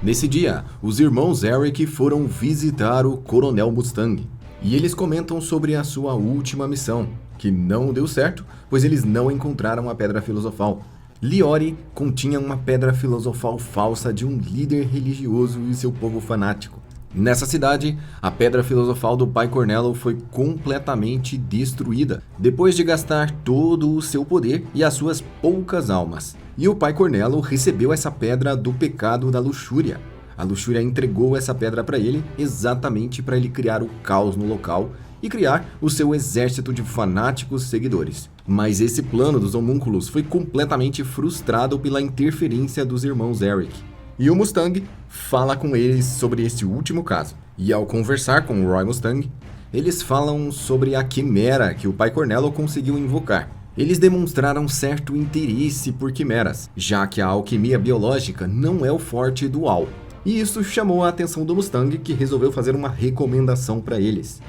Nesse dia, os irmãos Eric foram visitar o Coronel Mustang. E eles comentam sobre a sua última missão, que não deu certo, pois eles não encontraram a Pedra Filosofal. Liori continha uma pedra filosofal falsa de um líder religioso e seu povo fanático. Nessa cidade, a pedra filosofal do Pai Cornello foi completamente destruída, depois de gastar todo o seu poder e as suas poucas almas. E o Pai Cornello recebeu essa pedra do pecado da luxúria. A luxúria entregou essa pedra para ele exatamente para ele criar o caos no local e criar o seu exército de fanáticos seguidores. Mas esse plano dos homúnculos foi completamente frustrado pela interferência dos irmãos Eric. E o Mustang fala com eles sobre esse último caso. E ao conversar com o Roy Mustang, eles falam sobre a quimera que o Pai Cornello conseguiu invocar. Eles demonstraram certo interesse por quimeras, já que a alquimia biológica não é o forte do Al. E isso chamou a atenção do Mustang, que resolveu fazer uma recomendação para eles.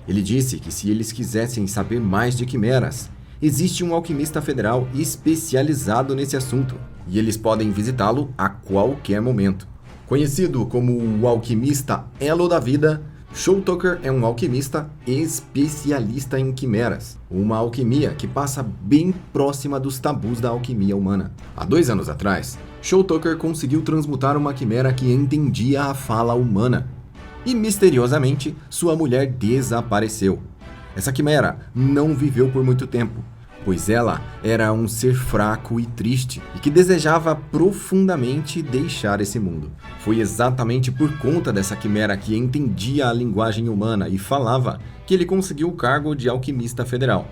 Ele disse que se eles quisessem saber mais de quimeras, existe um alquimista federal especializado nesse assunto, e eles podem visitá-lo a qualquer momento. Conhecido como o alquimista Elo da Vida, Shaw Tucker é um alquimista especialista em quimeras, uma alquimia que passa bem próxima dos tabus da alquimia humana. Há 2 anos atrás, Shaw Tucker conseguiu transmutar uma quimera que entendia a fala humana. E misteriosamente, sua mulher desapareceu. Essa quimera não viveu por muito tempo, pois ela era um ser fraco e triste e que desejava profundamente deixar esse mundo. Foi exatamente por conta dessa quimera que entendia a linguagem humana e falava que ele conseguiu o cargo de alquimista federal.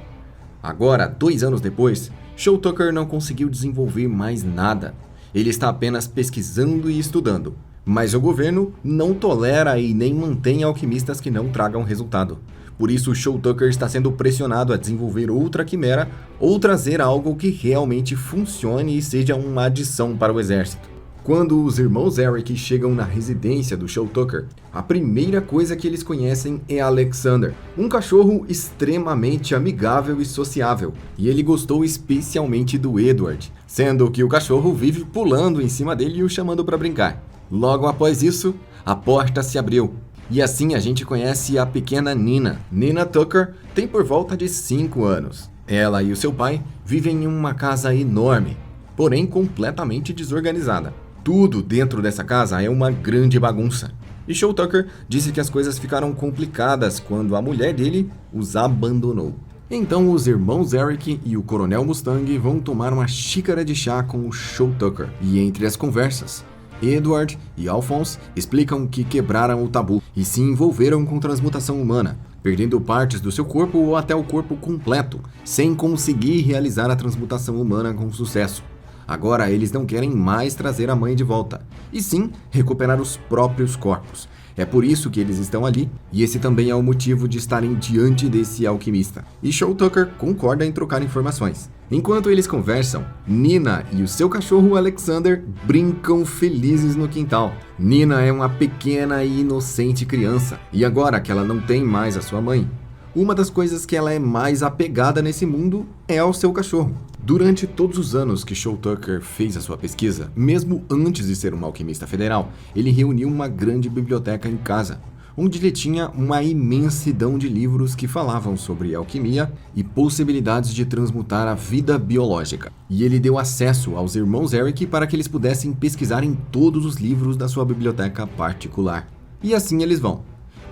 Agora, 2 anos depois, Shaw Tucker não conseguiu desenvolver mais nada. Ele está apenas pesquisando e estudando. Mas o governo não tolera e nem mantém alquimistas que não tragam resultado. Por isso, Shaw Tucker está sendo pressionado a desenvolver outra quimera ou trazer algo que realmente funcione e seja uma adição para o exército. Quando os irmãos Eric chegam na residência do Shaw Tucker, a primeira coisa que eles conhecem é Alexander, um cachorro extremamente amigável e sociável. E ele gostou especialmente do Edward, sendo que o cachorro vive pulando em cima dele e o chamando para brincar. Logo após isso, a porta se abriu. E assim a gente conhece a pequena Nina. Nina Tucker tem por volta de 5 anos. Ela e o seu pai vivem em uma casa enorme, porém completamente desorganizada. Tudo dentro dessa casa é uma grande bagunça. E Shaw Tucker disse que as coisas ficaram complicadas quando a mulher dele os abandonou. Então os irmãos Eric e o Coronel Mustang vão tomar uma xícara de chá com o Shaw Tucker. E entre as conversas, Edward e Alphonse explicam que quebraram o tabu e se envolveram com transmutação humana, perdendo partes do seu corpo ou até o corpo completo, sem conseguir realizar a transmutação humana com sucesso. Agora eles não querem mais trazer a mãe de volta, e sim recuperar os próprios corpos. É por isso que eles estão ali, e esse também é o motivo de estarem diante desse alquimista. E Shaw Tucker concorda em trocar informações. Enquanto eles conversam, Nina e o seu cachorro Alexander brincam felizes no quintal. Nina é uma pequena e inocente criança, e agora que ela não tem mais a sua mãe, uma das coisas que ela é mais apegada nesse mundo é ao seu cachorro. Durante todos os anos que Shaw Tucker fez a sua pesquisa, mesmo antes de ser um alquimista federal, ele reuniu uma grande biblioteca em casa, onde ele tinha uma imensidão de livros que falavam sobre alquimia e possibilidades de transmutar a vida biológica. E ele deu acesso aos irmãos Eric para que eles pudessem pesquisar em todos os livros da sua biblioteca particular. E assim eles vão.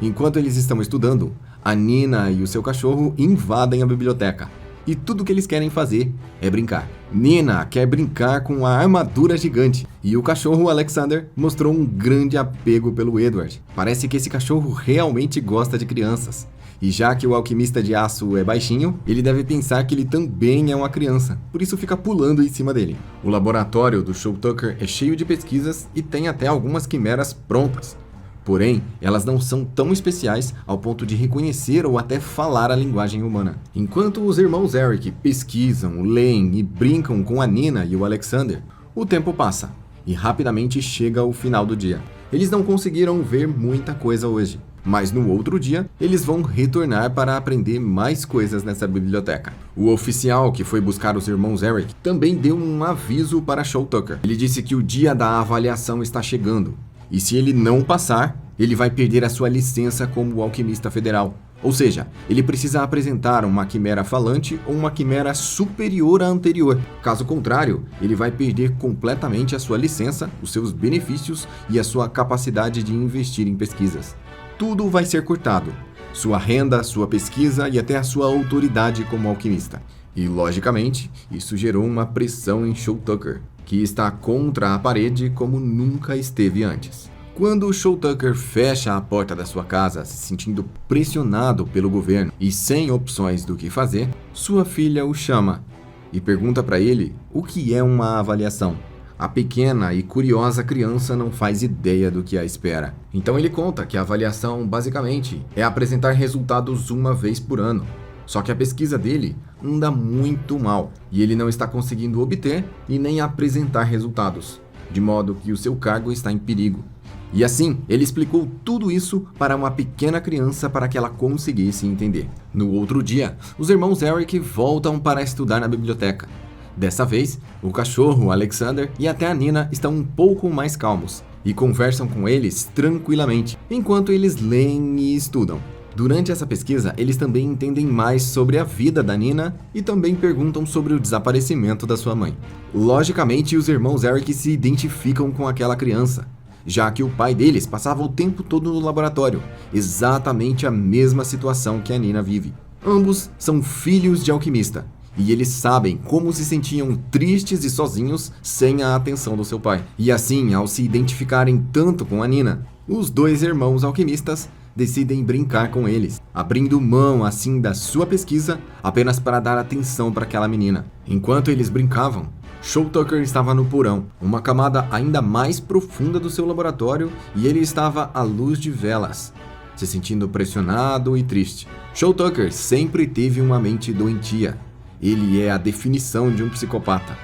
Enquanto eles estão estudando, a Nina e o seu cachorro invadem a biblioteca. E tudo que eles querem fazer é brincar. Nina quer brincar com a armadura gigante. E o cachorro Alexander mostrou um grande apego pelo Edward. Parece que esse cachorro realmente gosta de crianças. E já que o alquimista de aço é baixinho, ele deve pensar que ele também é uma criança. Por isso fica pulando em cima dele. O laboratório do Shaw Tucker é cheio de pesquisas e tem até algumas quimeras prontas. Porém, elas não são tão especiais ao ponto de reconhecer ou até falar a linguagem humana. Enquanto os irmãos Eric pesquisam, leem e brincam com a Nina e o Alexander, o tempo passa e rapidamente chega o final do dia. Eles não conseguiram ver muita coisa hoje, mas no outro dia eles vão retornar para aprender mais coisas nessa biblioteca. O oficial que foi buscar os irmãos Eric também deu um aviso para Shaw Tucker. Ele disse que o dia da avaliação está chegando E se ele não passar, ele vai perder a sua licença como alquimista federal. Ou seja, ele precisa apresentar uma quimera falante ou uma quimera superior à anterior. Caso contrário, ele vai perder completamente a sua licença, os seus benefícios e a sua capacidade de investir em pesquisas. Tudo vai ser cortado. Sua renda, sua pesquisa e até a sua autoridade como alquimista. E, logicamente, isso gerou uma pressão em Shou Tucker, que está contra a parede como nunca esteve antes. Quando Shou Tucker fecha a porta da sua casa, se sentindo pressionado pelo governo e sem opções do que fazer, sua filha o chama e pergunta para ele o que é uma avaliação. A pequena e curiosa criança não faz ideia do que a espera. Então ele conta que a avaliação, basicamente, é apresentar resultados uma vez por ano. Só que a pesquisa dele anda muito mal e ele não está conseguindo obter e nem apresentar resultados, de modo que o seu cargo está em perigo. E assim, ele explicou tudo isso para uma pequena criança para que ela conseguisse entender. No outro dia, os irmãos Eric voltam para estudar na biblioteca. Dessa vez, o cachorro, Alexander e até a Nina estão um pouco mais calmos e conversam com eles tranquilamente, enquanto eles leem e estudam. Durante essa pesquisa, eles também entendem mais sobre a vida da Nina e também perguntam sobre o desaparecimento da sua mãe. Logicamente, os irmãos Eric se identificam com aquela criança, já que o pai deles passava o tempo todo no laboratório, exatamente a mesma situação que a Nina vive. Ambos são filhos de alquimista, e eles sabem como se sentiam tristes e sozinhos sem a atenção do seu pai. E assim, ao se identificarem tanto com a Nina, os dois irmãos alquimistas decidem brincar com eles, abrindo mão assim da sua pesquisa apenas para dar atenção para aquela menina. Enquanto eles brincavam, Shou Tucker estava no porão, uma camada ainda mais profunda do seu laboratório, e ele estava à luz de velas, se sentindo pressionado e triste. Shou Tucker sempre teve uma mente doentia. Ele é a definição de um psicopata.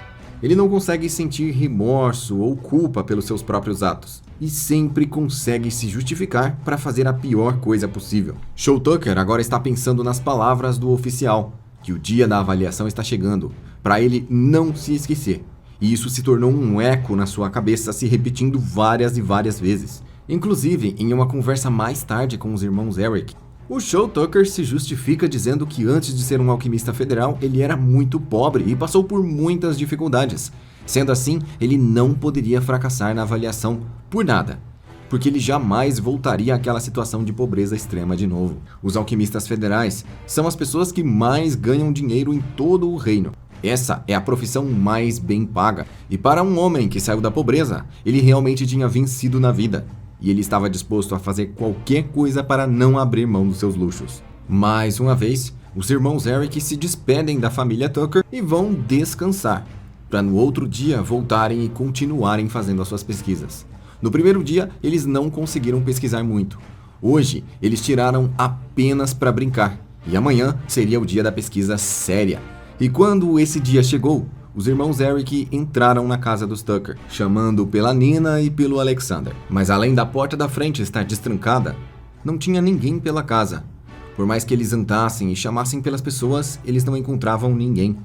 Ele não consegue sentir remorso ou culpa pelos seus próprios atos, e sempre consegue se justificar para fazer a pior coisa possível. Shou Tucker agora está pensando nas palavras do oficial, que o dia da avaliação está chegando, para ele não se esquecer. E isso se tornou um eco na sua cabeça, se repetindo várias e várias vezes. Inclusive, em uma conversa mais tarde com os irmãos Eric, o Shou Tucker se justifica dizendo que antes de ser um alquimista federal, ele era muito pobre e passou por muitas dificuldades. Sendo assim, ele não poderia fracassar na avaliação por nada, porque ele jamais voltaria àquela situação de pobreza extrema de novo. Os alquimistas federais são as pessoas que mais ganham dinheiro em todo o reino. Essa é a profissão mais bem paga. E para um homem que saiu da pobreza, ele realmente tinha vencido na vida. E ele estava disposto a fazer qualquer coisa para não abrir mão dos seus luxos. Mais uma vez, os irmãos Eric se despedem da família Tucker e vão descansar, para no outro dia voltarem e continuarem fazendo as suas pesquisas. No primeiro dia, eles não conseguiram pesquisar muito. Hoje, eles tiraram apenas para brincar. E amanhã seria o dia da pesquisa séria. E quando esse dia chegou, os irmãos Eric entraram na casa dos Tucker, chamando pela Nina e pelo Alexander. Mas além da porta da frente estar destrancada, não tinha ninguém pela casa. Por mais que eles andassem e chamassem pelas pessoas, eles não encontravam ninguém.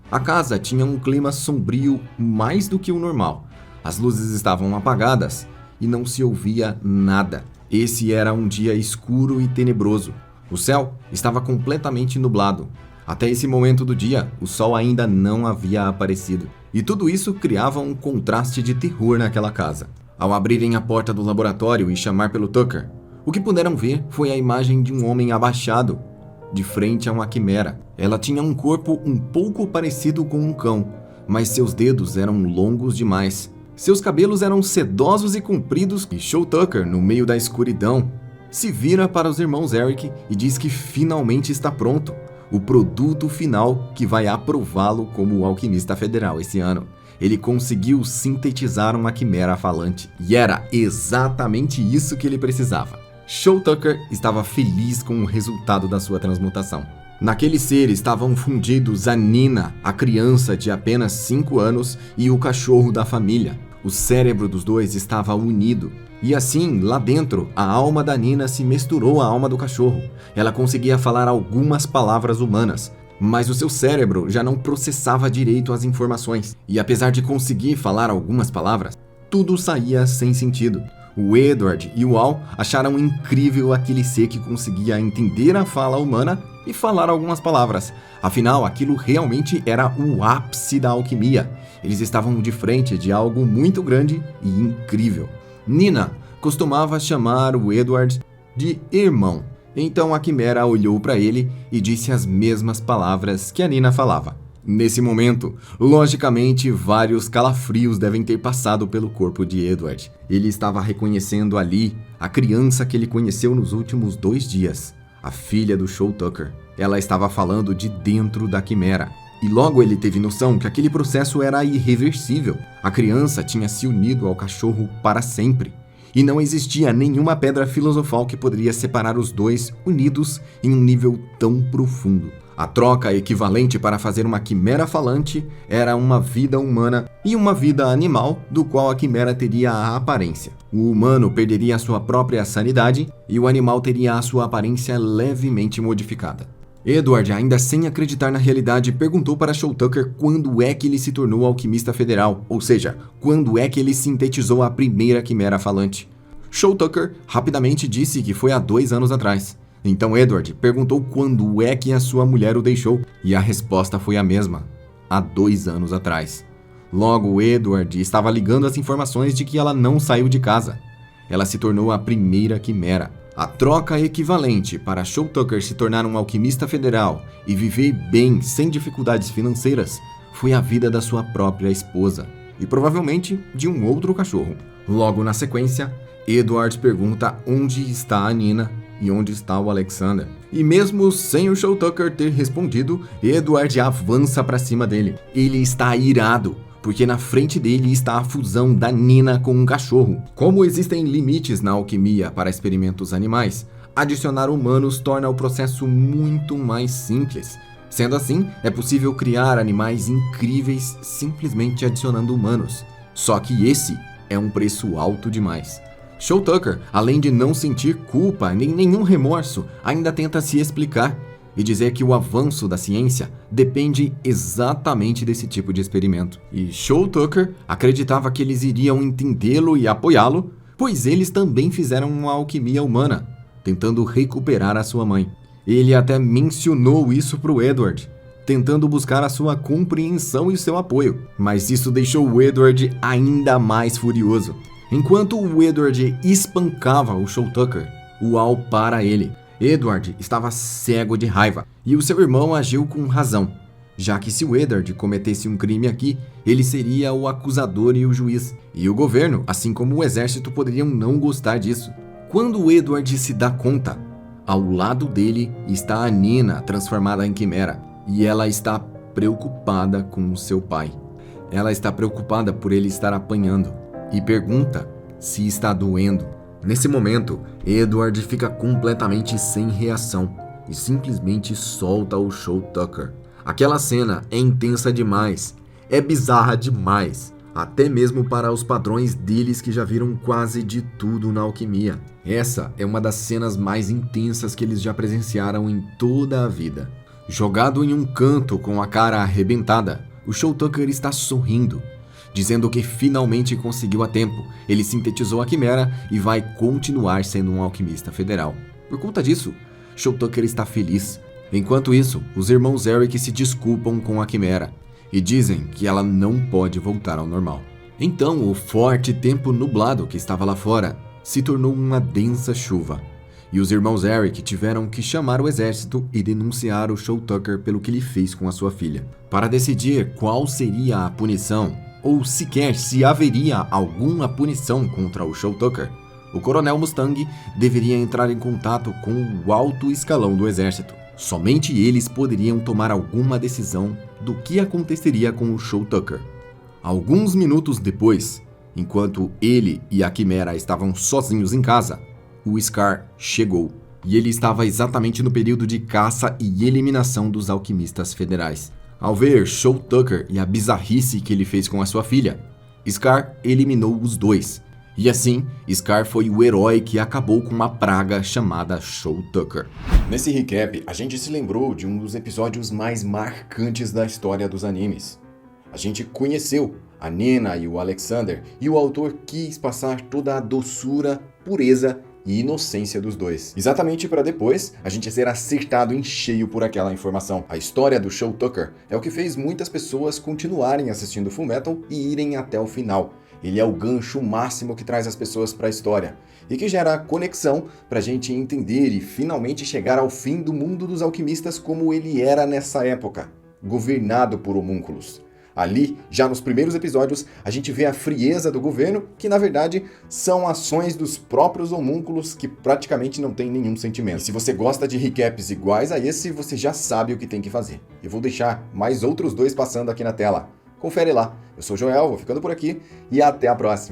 A casa tinha um clima sombrio mais do que o normal. As luzes estavam apagadas e não se ouvia nada. Esse era um dia escuro e tenebroso. O céu estava completamente nublado. Até esse momento do dia, o sol ainda não havia aparecido. E tudo isso criava um contraste de terror naquela casa. Ao abrirem a porta do laboratório e chamar pelo Tucker, o que puderam ver foi a imagem de um homem abaixado, de frente a uma quimera. Ela tinha um corpo um pouco parecido com um cão, mas seus dedos eram longos demais. Seus cabelos eram sedosos e compridos, e Shou Tucker, no meio da escuridão, se vira para os irmãos Eric e diz que finalmente está pronto. O produto final que vai aprová-lo como alquimista federal esse ano. Ele conseguiu sintetizar uma quimera falante. E era exatamente isso que ele precisava. Shou Tucker estava feliz com o resultado da sua transmutação. Naquele ser estavam fundidos a Nina, a criança de apenas 5 anos, e o cachorro da família. O cérebro dos dois estava unido. E assim, lá dentro, a alma da Nina se misturou à alma do cachorro. Ela conseguia falar algumas palavras humanas, mas o seu cérebro já não processava direito as informações. E apesar de conseguir falar algumas palavras, tudo saía sem sentido. O Edward e o Al acharam incrível aquele ser que conseguia entender a fala humana e falar algumas palavras. Afinal, aquilo realmente era o ápice da alquimia. Eles estavam de frente de algo muito grande e incrível. Nina costumava chamar o Edward de irmão. Então a quimera olhou para ele e disse as mesmas palavras que a Nina falava. Nesse momento, logicamente, vários calafrios devem ter passado pelo corpo de Edward. Ele estava reconhecendo ali a criança que ele conheceu nos últimos 2 dias, a filha do Shou Tucker. Ela estava falando de dentro da quimera. E logo ele teve noção que aquele processo era irreversível. A criança tinha se unido ao cachorro para sempre. E não existia nenhuma pedra filosofal que poderia separar os dois unidos em um nível tão profundo. A troca equivalente para fazer uma quimera falante era uma vida humana e uma vida animal, do qual a quimera teria a aparência. O humano perderia a sua própria sanidade e o animal teria a sua aparência levemente modificada. Edward, ainda sem acreditar na realidade, perguntou para Shou Tucker quando é que ele se tornou alquimista federal, ou seja, quando é que ele sintetizou a primeira quimera falante. Shou Tucker rapidamente disse que foi há 2 anos atrás. Então Edward perguntou quando é que a sua mulher o deixou, e a resposta foi a mesma, há 2 anos atrás. Logo, Edward estava ligando as informações de que ela não saiu de casa. Ela se tornou a primeira quimera. A troca equivalente para Shou Tucker se tornar um alquimista federal e viver bem sem dificuldades financeiras foi a vida da sua própria esposa, e provavelmente de um outro cachorro. Logo na sequência, Edward pergunta onde está a Nina e onde está o Alexander. E mesmo sem o Shou Tucker ter respondido, Edward avança para cima dele. Ele está irado, porque na frente dele está a fusão da Nina com um cachorro. Como existem limites na alquimia para experimentos animais, adicionar humanos torna o processo muito mais simples. Sendo assim, é possível criar animais incríveis simplesmente adicionando humanos. Só que esse é um preço alto demais. Shou Tucker, além de não sentir culpa nem nenhum remorso, ainda tenta se explicar e dizer que o avanço da ciência depende exatamente desse tipo de experimento. E Shou Tucker acreditava que eles iriam entendê-lo e apoiá-lo, pois eles também fizeram uma alquimia humana, tentando recuperar a sua mãe. Ele até mencionou isso para o Edward, tentando buscar a sua compreensão e seu apoio, mas isso deixou o Edward ainda mais furioso. Enquanto o Edward espancava o Shou Tucker, o Al para ele. Edward estava cego de raiva e o seu irmão agiu com razão, já que se o Edward cometesse um crime aqui, ele seria o acusador e o juiz. E o governo, assim como o exército, poderiam não gostar disso. Quando o Edward se dá conta, ao lado dele está a Nina transformada em quimera e ela está preocupada com o seu pai. Ela está preocupada por ele estar apanhando e pergunta se está doendo. Nesse momento, Edward fica completamente sem reação e simplesmente solta o Shou Tucker. Aquela cena é intensa demais, é bizarra demais, até mesmo para os padrões deles que já viram quase de tudo na alquimia. Essa é uma das cenas mais intensas que eles já presenciaram em toda a vida. Jogado em um canto com a cara arrebentada, o Shou Tucker está sorrindo, dizendo que finalmente conseguiu a tempo. Ele sintetizou a quimera e vai continuar sendo um alquimista federal. Por conta disso, Shou Tucker está feliz. Enquanto isso, os irmãos Eric se desculpam com a quimera e dizem que ela não pode voltar ao normal. Então, o forte tempo nublado que estava lá fora se tornou uma densa chuva. E os irmãos Eric tiveram que chamar o exército e denunciar o Shou Tucker pelo que ele fez com a sua filha. Para decidir qual seria a punição, ou sequer se haveria alguma punição contra o Shou Tucker, o coronel Mustang deveria entrar em contato com o alto escalão do exército. Somente eles poderiam tomar alguma decisão do que aconteceria com o Shou Tucker. Alguns minutos depois, enquanto ele e a quimera estavam sozinhos em casa, o Scar chegou. E ele estava exatamente no período de caça e eliminação dos alquimistas federais. Ao ver Shou Tucker e a bizarrice que ele fez com a sua filha, Scar eliminou os dois. E assim, Scar foi o herói que acabou com uma praga chamada Shou Tucker. Nesse recap, a gente se lembrou de um dos episódios mais marcantes da história dos animes. A gente conheceu A Nina e o Alexander, e o autor quis passar toda a doçura, pureza e inocência dos dois. Exatamente para depois a gente ser acertado em cheio por aquela informação. A história do Shou Tucker é o que fez muitas pessoas continuarem assistindo Fullmetal e irem até o final. Ele é o gancho máximo que traz as pessoas para a história e que gera conexão para a gente entender e finalmente chegar ao fim do mundo dos alquimistas como ele era nessa época, governado por homúnculos. Ali, já nos primeiros episódios, a gente vê a frieza do governo, que na verdade são ações dos próprios homúnculos que praticamente não tem nenhum sentimento. E se você gosta de recaps iguais a esse, você já sabe o que tem que fazer. Eu vou deixar mais outros dois passando aqui na tela. Confere lá. Eu sou o Joel, vou ficando por aqui e até a próxima.